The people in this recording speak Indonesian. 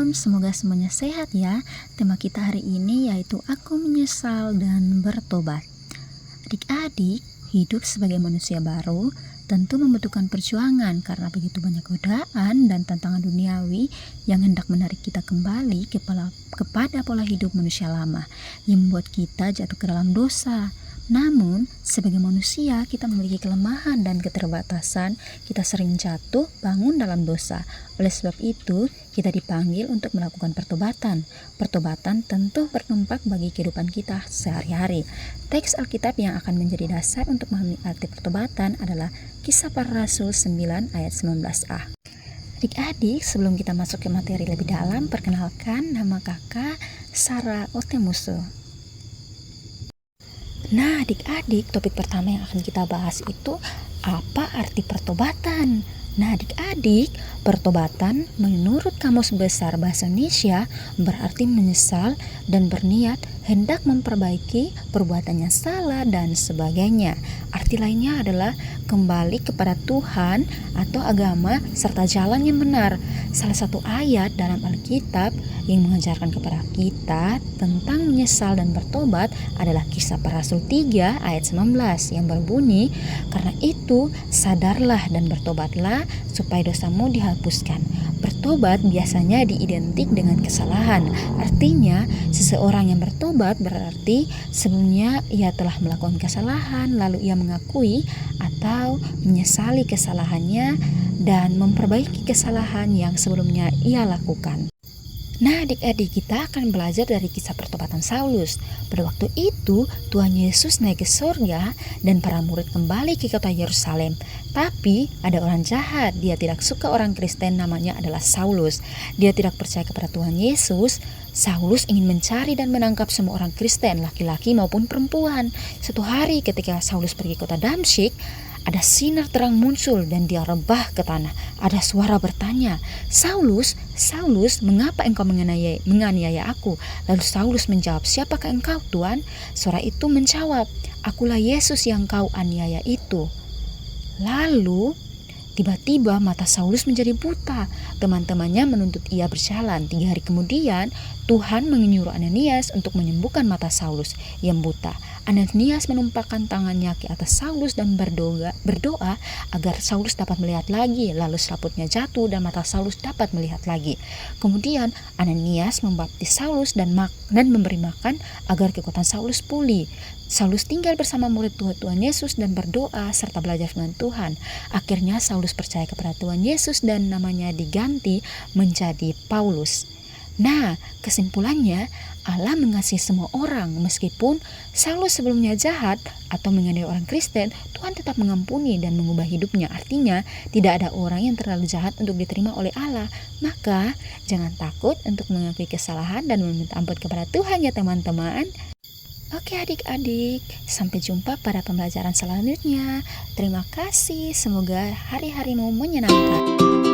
Shalom, semoga semuanya sehat ya. Tema kita hari ini yaitu aku menyesal dan bertobat. Adik-adik, hidup sebagai manusia baru tentu membutuhkan perjuangan karena begitu banyak godaan dan tantangan duniawi yang hendak menarik kita kembali kepada pola hidup manusia lama yang membuat kita jatuh ke dalam dosa. Namun, sebagai manusia kita memiliki kelemahan dan keterbatasan, kita sering jatuh bangun dalam dosa. Oleh sebab itu, kita dipanggil untuk melakukan pertobatan. Pertobatan tentu berdampak bagi kehidupan kita sehari-hari. Teks Alkitab yang akan menjadi dasar untuk memahami arti pertobatan adalah Kisah Para Rasul 9 ayat 19a. Adik-adik, sebelum kita masuk ke materi lebih dalam, perkenalkan nama kakak Sarah Otemuso. Nah, adik-adik, topik pertama yang akan kita bahas itu apa arti pertobatan. Nah, adik-adik, pertobatan menurut Kamus Besar Bahasa Indonesia berarti menyesal dan berniat hendak memperbaiki perbuatan yang salah dan sebagainya. Arti lainnya adalah kembali kepada Tuhan atau agama serta jalan yang benar. Salah satu ayat dalam Alkitab yang mengajarkan kepada kita tentang menyesal dan bertobat adalah Kisah Para Rasul 3 ayat 19 yang berbunyi, "Karena itu sadarlah dan bertobatlah supaya dosamu dihapuskan." Bertobat biasanya diidentik dengan kesalahan. Artinya, seseorang yang bertobat berarti sebelumnya ia telah melakukan kesalahan, lalu ia mengakui atau menyesali kesalahannya dan memperbaiki kesalahan yang sebelumnya ia lakukan. Nah, adik-adik, kita akan belajar dari kisah pertobatan Saulus. Pada waktu itu, Tuhan Yesus naik ke surga dan para murid kembali ke kota Yerusalem. Tapi ada orang jahat, dia tidak suka orang Kristen, namanya adalah Saulus. Dia tidak percaya kepada Tuhan Yesus. Saulus ingin mencari dan menangkap semua orang Kristen, laki-laki maupun perempuan. Suatu hari ketika Saulus pergi ke kota Damsyik, ada sinar terang muncul dan dia rebah ke tanah. Ada suara bertanya, "Saulus, Saulus, mengapa engkau menganiaya aku?" Lalu Saulus menjawab, "Siapakah engkau, Tuhan?" Suara itu menjawab, "Akulah Yesus yang kau aniaya itu." Lalu tiba-tiba mata Saulus menjadi buta. Teman-temannya menuntut ia berjalan. 3 hari kemudian Tuhan menyuruh Ananias untuk menyembuhkan mata Saulus yang buta. Ananias menumpahkan tangannya ke atas Saulus dan berdoa agar Saulus dapat melihat lagi. Lalu selaputnya jatuh dan mata Saulus dapat melihat lagi. Kemudian Ananias membaptis Saulus dan memberi makan agar kekuatan Saulus pulih. Saulus tinggal bersama murid Tuhan Yesus dan berdoa serta belajar dengan Tuhan. Akhirnya Saulus percaya kepada Tuhan Yesus dan namanya diganti menjadi Paulus. Nah, kesimpulannya, Allah mengasihi semua orang. Meskipun Saulus sebelumnya jahat atau menganiaya orang Kristen, Tuhan tetap mengampuni dan mengubah hidupnya. Artinya, tidak ada orang yang terlalu jahat untuk diterima oleh Allah. Maka, jangan takut untuk mengakui kesalahan dan meminta ampun kepada Tuhan ya teman-teman. Oke adik-adik, sampai jumpa pada pembelajaran selanjutnya. Terima kasih, semoga hari-harimu menyenangkan.